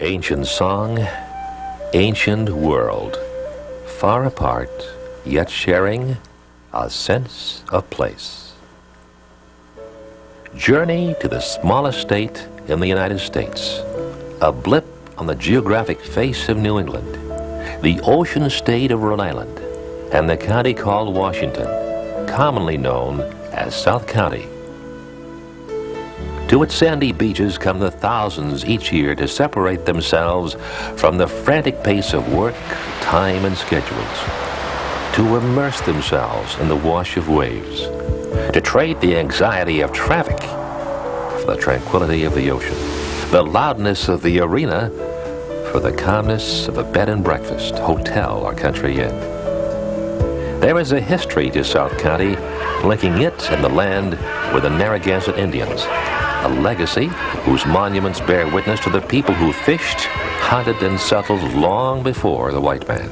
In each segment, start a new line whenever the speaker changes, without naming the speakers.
Ancient song, ancient world, far apart, yet sharing a sense of place. Journey to the smallest state in the United States, a blip on the geographic face of New England, the ocean state of Rhode Island, and the county called Washington, commonly known as South County. To its sandy beaches come the thousands each year to separate themselves from the frantic pace of work, time, and schedules, to immerse themselves in the wash of waves, to trade the anxiety of traffic for the tranquility of the ocean, the loudness of the arena for the calmness of a bed and breakfast, hotel, or country inn. There is a history to South County linking it and the land with the Narragansett Indians, a legacy whose monuments bear witness to the people who fished, hunted, and settled long before the white man.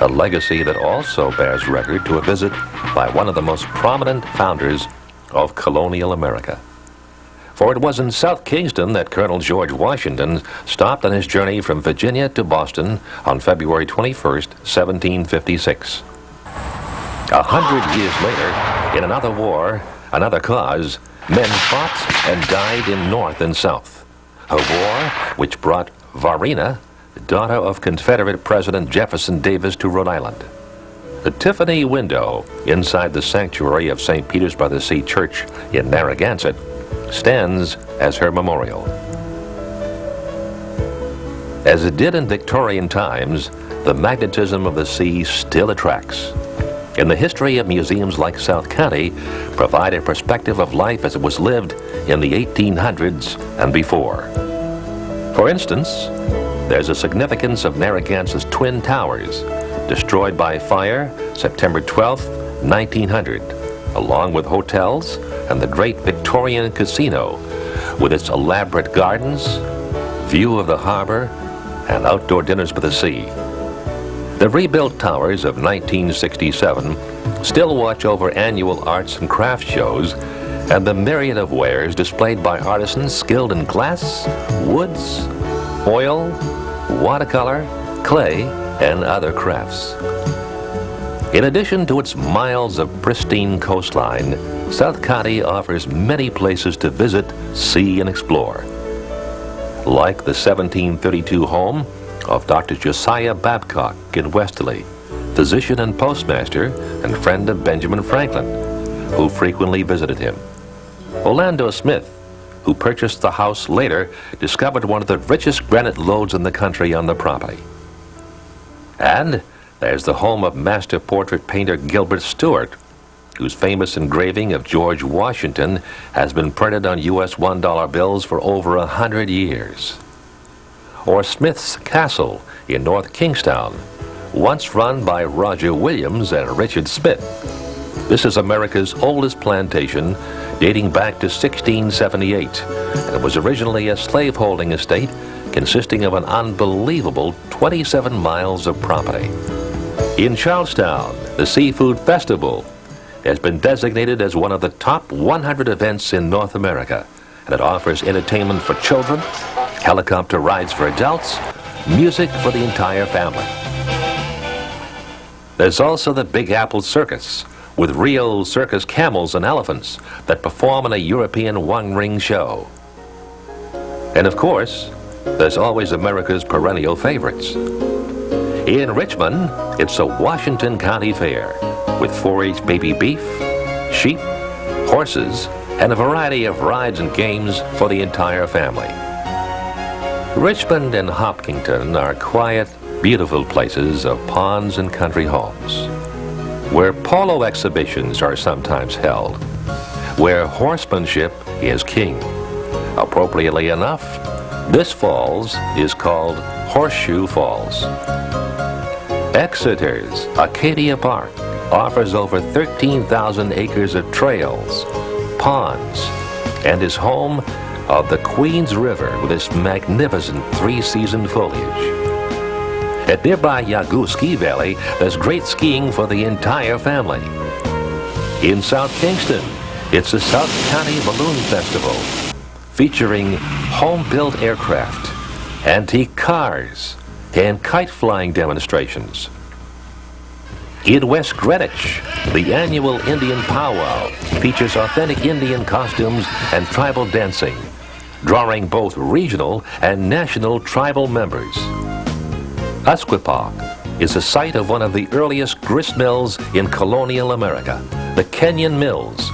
A legacy that also bears record to a visit by one of the most prominent founders of colonial America. For it was in South Kingston that Colonel George Washington stopped on his journey from Virginia to Boston on February 21st, 1756. 100 years later, in another war, another cause, men fought and died in North and South. A war which brought Varina, the daughter of Confederate President Jefferson Davis, to Rhode Island. The Tiffany window inside the sanctuary of St. Peter's by the Sea Church in Narragansett stands as her memorial. As it did in Victorian times, the magnetism of the sea still attracts. And the history of museums like South County provide a perspective of life as it was lived in the 1800s and before. For instance, there's a significance of Narragansett's Twin Towers, destroyed by fire September 12, 1900, along with hotels and the great Victorian casino with its elaborate gardens, view of the harbor, and outdoor dinners by the sea. The rebuilt towers of 1967 still watch over annual arts and crafts shows and the myriad of wares displayed by artisans skilled in glass, woods, oil, watercolor, clay, and other crafts. In addition to its miles of pristine coastline, South County offers many places to visit, see, and explore. Like the 1732 home of Dr. Josiah Babcock in Westerly, physician and postmaster and friend of Benjamin Franklin, who frequently visited him. Orlando Smith, who purchased the house later, discovered one of the richest granite lodes in the country on the property. And there's the home of master portrait painter Gilbert Stuart, whose famous engraving of George Washington has been printed on U.S. $1 bills for over 100 years. Or Smith's Castle in North Kingstown, once run by Roger Williams and Richard Smith. This is America's oldest plantation, dating back to 1678, and it was originally a slaveholding estate consisting of an unbelievable 27 miles of property. In Charlestown, the Seafood Festival has been designated as one of the top 100 events in North America, and it offers entertainment for children, helicopter rides for adults, music for the entire family. There's also the Big Apple Circus, with real circus camels and elephants that perform in a European one-ring show. And of course, there's always America's perennial favorites. In Richmond, it's a Washington County Fair with 4-H baby beef, sheep, horses, and a variety of rides and games for the entire family. Richmond and Hopkinton are quiet, beautiful places of ponds and country homes, where polo exhibitions are sometimes held, where horsemanship is king. Appropriately enough, this falls is called Horseshoe Falls. Exeter's Acadia Park offers over 13,000 acres of trails, ponds, and is home of the Queens River with its magnificent three-season foliage. At nearby Yagoo Ski Valley, there's great skiing for the entire family. In South Kingston, it's the South County Balloon Festival, featuring home-built aircraft, antique cars, and kite flying demonstrations. In West Greenwich, the annual Indian powwow features authentic Indian costumes and tribal dancing, drawing both regional and national tribal members. Usquepaugh is the site of one of the earliest grist mills in colonial America, the Kenyon Mills.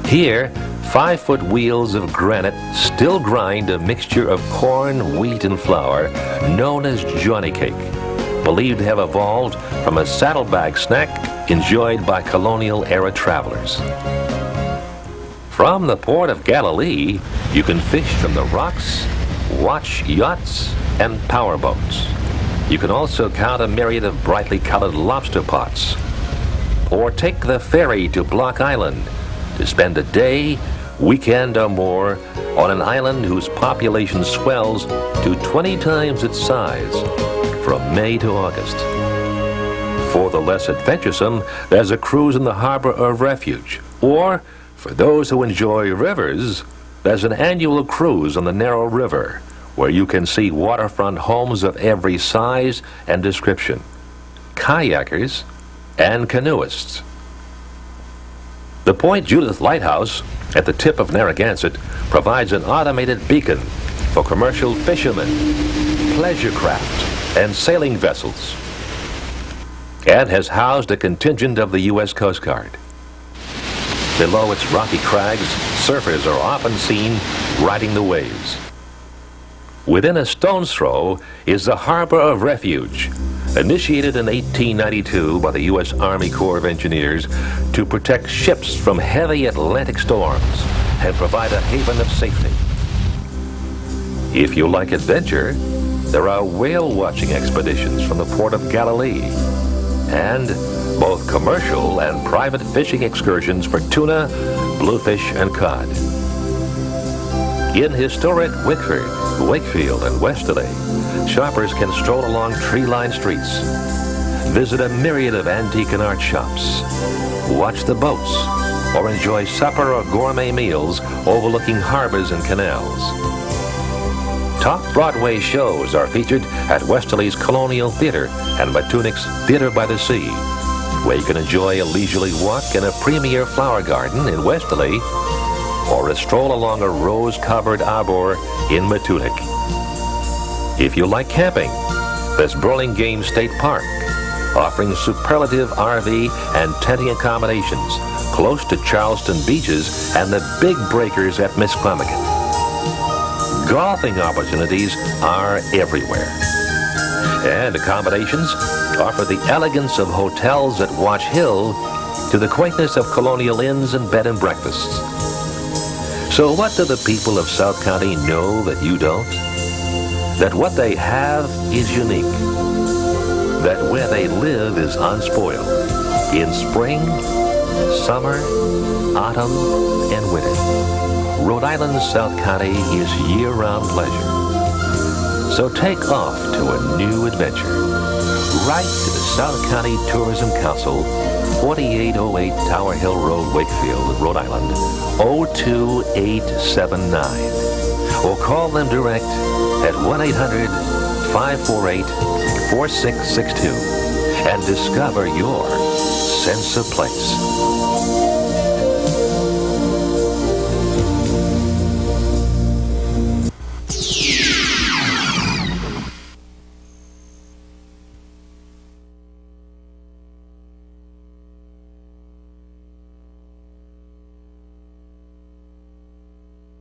Here, 5-foot wheels of granite still grind a mixture of corn, wheat, and flour known as Johnny Cake, believed to have evolved from a saddlebag snack enjoyed by colonial-era travelers. From the port of Galilee, you can fish from the rocks, watch yachts, and powerboats. You can also count a myriad of brightly colored lobster pots. Or take the ferry to Block Island to spend a day, weekend or more on an island whose population swells to 20 times its size from May to August. For the less adventuresome, there's a cruise in the Harbor of Refuge. Or, for those who enjoy rivers, there's an annual cruise on the Narrow River, where you can see waterfront homes of every size and description, kayakers, and canoeists. The Point Judith Lighthouse at the tip of Narragansett provides an automated beacon for commercial fishermen, pleasure craft, and sailing vessels, and has housed a contingent of the U.S. Coast Guard. Below its rocky crags, surfers are often seen riding the waves. Within a stone's throw is the Harbor of Refuge, initiated in 1892 by the U.S. Army Corps of Engineers to protect ships from heavy Atlantic storms and provide a haven of safety. If you like adventure, there are whale-watching expeditions from the Port of Galilee, and both commercial and private fishing excursions for tuna, bluefish, and cod. In historic Wickford, Wakefield, and Westerly, shoppers can stroll along tree-lined streets, visit a myriad of antique and art shops, watch the boats, or enjoy supper or gourmet meals overlooking harbors and canals. Top Broadway shows are featured at Westerly's Colonial Theater and Matunuck's Theater by the Sea, where you can enjoy a leisurely walk in a premier flower garden in Westerly or a stroll along a rose-covered arbor in Matunuck. If you like camping, there's Burlingame State Park, offering superlative RV and tenting accommodations close to Charleston beaches and the big breakers at Misquamicut. Golfing opportunities are everywhere, and accommodations offer the elegance of hotels at Watch Hill to the quaintness of colonial inns and bed and breakfasts. So what do the people of South County know that you don't? That what they have is unique. That where they live is unspoiled in spring, summer, autumn, and winter. Rhode Island's South County is year-round pleasure. So take off to a new adventure. Write to the South County Tourism Council, 4808 Tower Hill Road, Wakefield, Rhode Island, 02879. Or call them direct at 1-800-548-4662 and discover your sense of place.